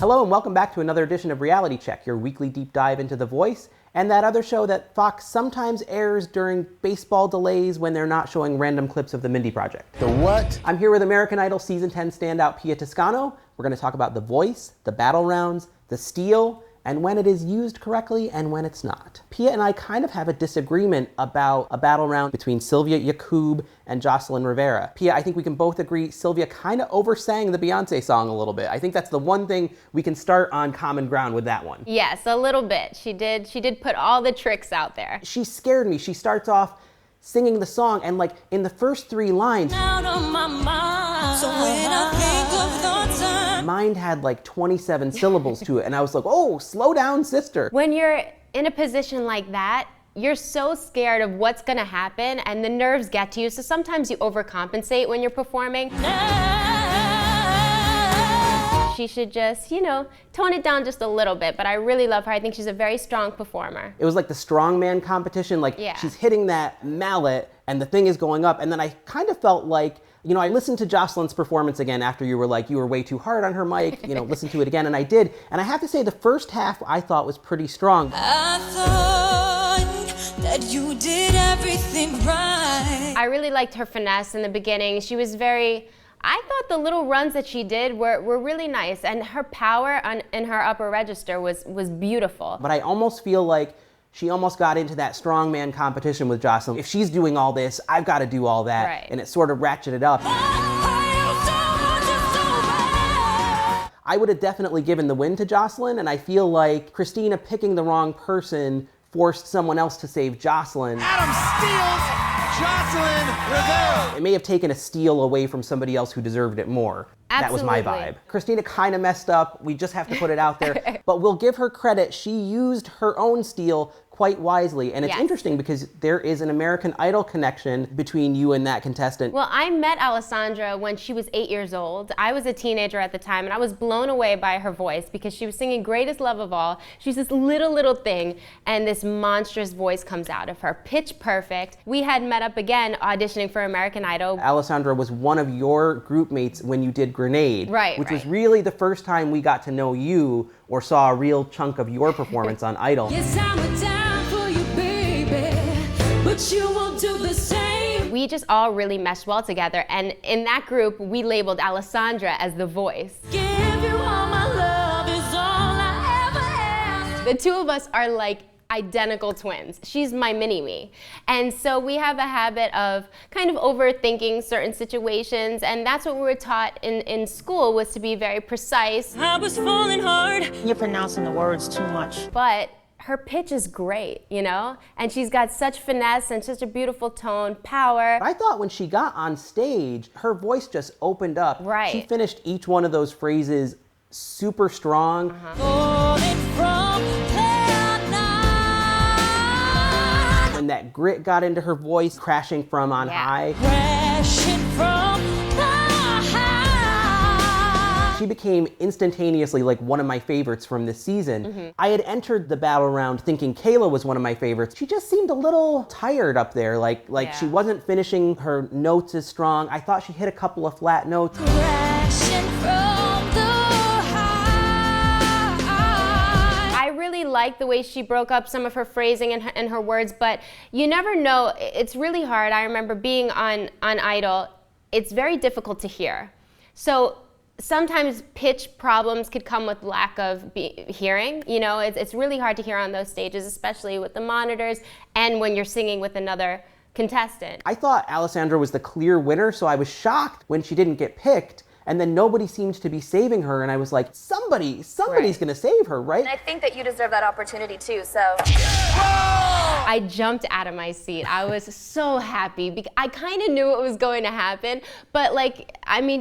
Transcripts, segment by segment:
Hello and welcome back to another edition of Reality Check, your weekly deep dive into The Voice, and that other show that Fox sometimes airs during baseball delays when they're not showing random clips of the Mindy Project. The what? I'm here with American Idol Season 10 standout Pia Toscano. We're going to talk about The Voice, the battle rounds, the steal, and when it is used correctly and when it's not. Pia and I kind of have a disagreement about a battle round between Sylvia Yacoub and Joselyn Rivera. Pia, I think we can both agree Sylvia kind of oversang the Beyonce song a little bit. I think that's the one thing we can start on common ground with that one. Yes, a little bit. She did put all the tricks out there. She scared me. She starts off singing the song and like in the first 3 lines, Out of my mind. So when I think of the time. Mind had like 27 syllables to it, and I was like, oh, slow down, sister. When you're in a position like that, you're so scared of what's gonna happen and the nerves get to you, so sometimes you overcompensate when you're performing. She should just, tone it down just a little bit, but I really love her. I think she's a very strong performer. It was like the strongman competition, like she's hitting that mallet and the thing is going up, and then I kind of felt like, I listened to Jocelyn's performance again after you were way too hard on her mic, listen to it again, and I did. And I have to say the first half I thought was pretty strong. I thought that you did everything right. I really liked her finesse in the beginning. She was I thought the little runs that she did were really nice, and her power in her upper register was beautiful. But I almost feel like she almost got into that strongman competition with Jocelyn. If she's doing all this, I've got to do all that. Right. And it sort of ratcheted up. I would have definitely given the win to Jocelyn, and I feel like Christina picking the wrong person forced someone else to save Jocelyn. Adam steals Joselyn Rivera. It may have taken a steal away from somebody else who deserved it more. Absolutely. That was my vibe. Christina kind of messed up. We just have to put it out there. But we'll give her credit. She used her own steal quite wisely. And it's interesting because there is an American Idol connection between you and that contestant. Well, I met Alessandra when she was 8 years old. I was a teenager at the time, and I was blown away by her voice because she was singing Greatest Love of All. She's this little thing, and this monstrous voice comes out of her, pitch perfect. We had met up again auditioning for American Idol. Alessandra was one of your group mates when you did Grenade, which was really the first time we got to know you or saw a real chunk of your performance on Idol. Yes, I'm down for you, baby, but you won't do the same. We just all really meshed well together, and in that group, we labeled Alessandra as the voice. Give you all my love is all I ever asked. The two of us are like identical twins. She's my mini-me. And so we have a habit of kind of overthinking certain situations, and that's what we were taught in school, was to be very precise. I was falling hard. You're pronouncing the words too much. But her pitch is great, And she's got such finesse and such a beautiful tone, power. I thought when she got on stage, her voice just opened up. Right. She finished each one of those phrases super strong. Falling from cloud nine. When that grit got into her voice, crashing from on high. Crashing from the high. She became instantaneously like one of my favorites from this season. I had entered the battle round thinking Kayla was one of my favorites. She just seemed a little tired up there, like she wasn't finishing her notes as strong. I thought she hit a couple of flat notes. Crashing from the high. I really like the way she broke up some of her phrasing and her words, but you never know. It's really hard. I remember being on Idol. It's very difficult to hear. So sometimes pitch problems could come with lack of hearing. It's really hard to hear on those stages, especially with the monitors and when you're singing with another contestant. I thought Alessandra was the clear winner, so I was shocked when she didn't get picked. And then nobody seemed to be saving her, and I was like, somebody's gonna save her, right? And I think that you deserve that opportunity too, so. I jumped out of my seat. I was so happy. I kind of knew what was going to happen, but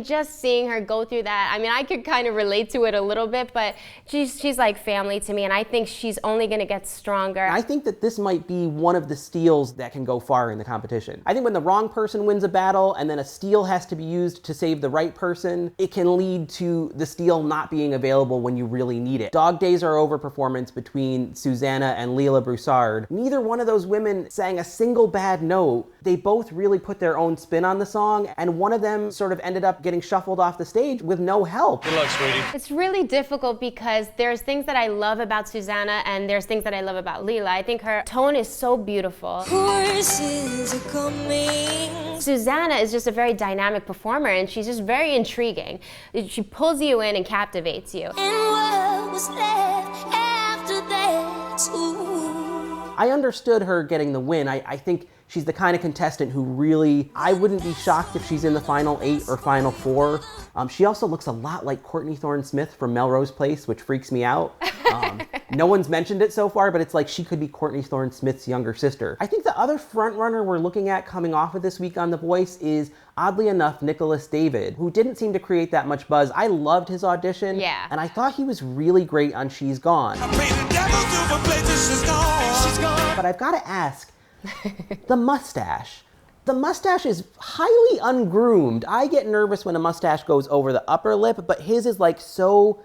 just seeing her go through that, I could kind of relate to it a little bit, but she's like family to me, and I think she's only gonna get stronger. I think that this might be one of the steals that can go far in the competition. I think when the wrong person wins a battle, and then a steal has to be used to save the right person, person, it can lead to the steel not being available when you really need it. Dog Days Are Over performance between Susanna and Leila Broussard. Neither one of those women sang a single bad note. They both really put their own spin on the song, and one of them sort of ended up getting shuffled off the stage with no help. Good luck, sweetie. It's really difficult because there's things that I love about Susanna and there's things that I love about Leila. I think her tone is so beautiful. Horses are coming. Susanna is just a very dynamic performer and she's just very intriguing. She pulls you in and captivates you. And what was left after that, ooh. I understood her getting the win. I think she's the kind of contestant who really, I wouldn't be shocked if she's in the final 8 or final 4. She also looks a lot like Courtney Thorne-Smith from Melrose Place, which freaks me out. No one's mentioned it so far, but it's like she could be Courtney Thorne-Smith's younger sister. I think the other front runner we're looking at coming off of this week on The Voice is, oddly enough, Nicholas David, who didn't seem to create that much buzz. I loved his audition, yeah, and I thought he was really great on She's Gone. But I've got to ask, the mustache. The mustache is highly ungroomed. I get nervous when a mustache goes over the upper lip, but his is like so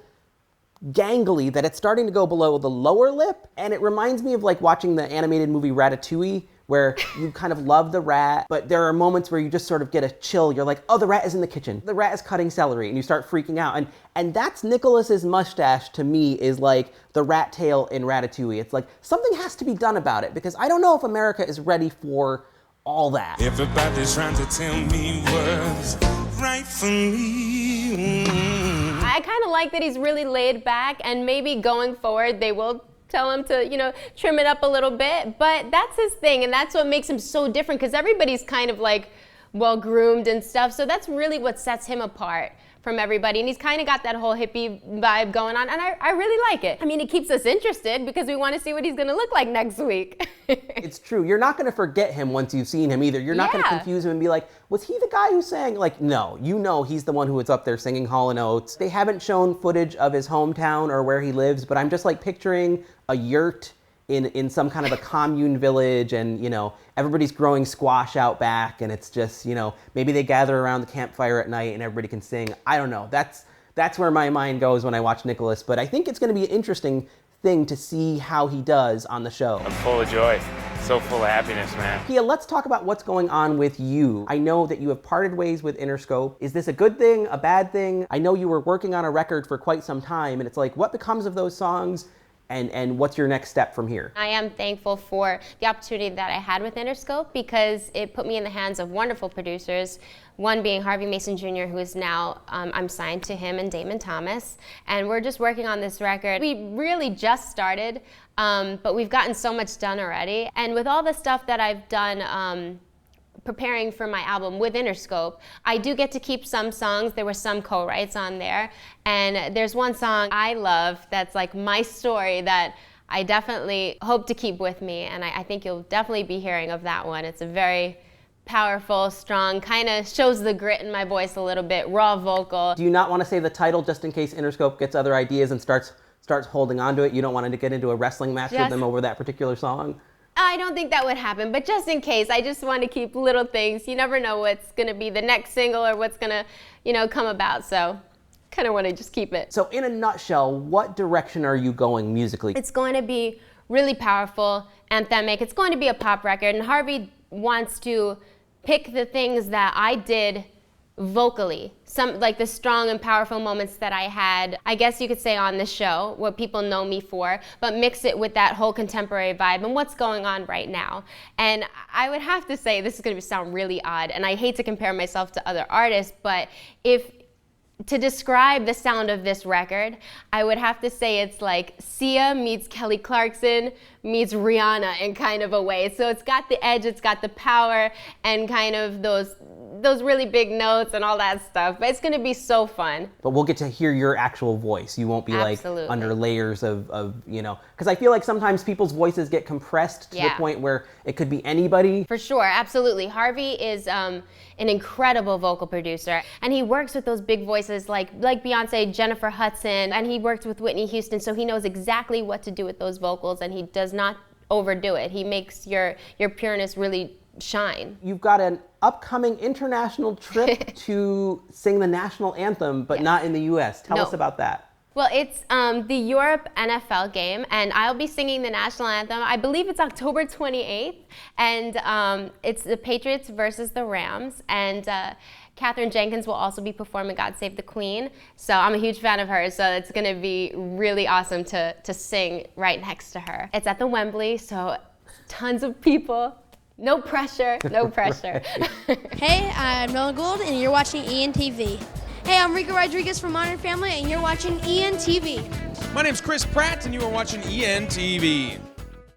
gangly that it's starting to go below the lower lip. And it reminds me of like watching the animated movie Ratatouille, where you kind of love the rat, but there are moments where you just sort of get a chill. You're like, oh, the rat is in the kitchen. The rat is cutting celery, and you start freaking out. And that's Nicholas's mustache to me is like the rat tail in Ratatouille. It's like something has to be done about it because I don't know if America is ready for all that. Everybody's trying to tell me what's right for me. I kind of like that he's really laid back, and maybe going forward they will tell him to, you know, trim it up a little bit, but that's his thing, and that's what makes him so different because everybody's kind of like well groomed and stuff, so that's really what sets him apart from everybody, and he's kind of got that whole hippie vibe going on, and I really like it. I mean, it keeps us interested because we want to see what he's going to look like next week. It's true. You're not going to forget him once you've seen him either. You're not going to confuse him and be like, was he the guy who sang? Like, no, you know he's the one who was up there singing Hall & Oates. They haven't shown footage of his hometown or where he lives, but I'm just like picturing a yurt in some kind of a commune village, and you know everybody's growing squash out back, and it's just, you know, maybe they gather around the campfire at night and everybody can sing. I don't know. That's where my mind goes when I watch Nicholas, but I think it's going to be an interesting thing to see how he does on the show. I'm full of joy. So full of happiness, man. Pia, let's talk about what's going on with you. I know that you have parted ways with Interscope. Is this a good thing, a bad thing? I know you were working on a record for quite some time, and it's like, what becomes of those songs? And what's your next step from here? I am thankful for the opportunity that I had with Interscope because it put me in the hands of wonderful producers, one being Harvey Mason Jr., who is now, I'm signed to him and Damon Thomas, and we're just working on this record. We really just started, but we've gotten so much done already, and with all the stuff that I've done preparing for my album with Interscope, I do get to keep some songs. There were some co-writes on there, and there's one song I love that's like my story that I definitely hope to keep with me, and I think you'll definitely be hearing of that one. It's a very powerful, strong, kind of shows the grit in my voice a little bit, raw vocal. Do you not want to say the title just in case Interscope gets other ideas and starts holding on to it? You don't want to get into a wrestling match with them over that particular song? I don't think that would happen, but just in case, I just want to keep little things. You never know what's going to be the next single or what's going to, you know, come about, so kind of want to just keep it. So in a nutshell, what direction are you going musically? It's going to be really powerful, anthemic. It's going to be a pop record, and Harvey wants to pick the things that I did vocally, some like the strong and powerful moments that I had, I guess you could say, on the show, what people know me for, but mix it with that whole contemporary vibe and what's going on right now. And I would have to say, this is going to sound really odd, and I hate to compare myself to other artists, but to describe the sound of this record, I would have to say it's like Sia meets Kelly Clarkson meets Rihanna in kind of a way. So it's got the edge, it's got the power, and kind of those really big notes and all that stuff. But it's going to be so fun. But we'll get to hear your actual voice. You won't be like under layers of you know, because I feel like sometimes people's voices get compressed to the point where it could be anybody. For sure, absolutely. Harvey is an incredible vocal producer, and he works with those big voices like Beyonce, Jennifer Hudson, and he worked with Whitney Houston, so he knows exactly what to do with those vocals, and he does not overdo it. He makes your pureness really shine. You've got an upcoming international trip to sing the national anthem, but not in the US. Tell us about that. Well, it's the Europe NFL game, and I'll be singing the national anthem. I believe it's October 28th, and it's the Patriots versus the Rams, and Katherine Jenkins will also be performing God Save the Queen. So I'm a huge fan of hers, so it's gonna be really awesome to sing right next to her. It's at the Wembley, so tons of people. No pressure, no pressure. Hey, I'm Nolan Gould, and you're watching ENTV. Hey, I'm Rico Rodriguez from Modern Family, and you're watching ENTV. My name's Chris Pratt, and you are watching ENTV.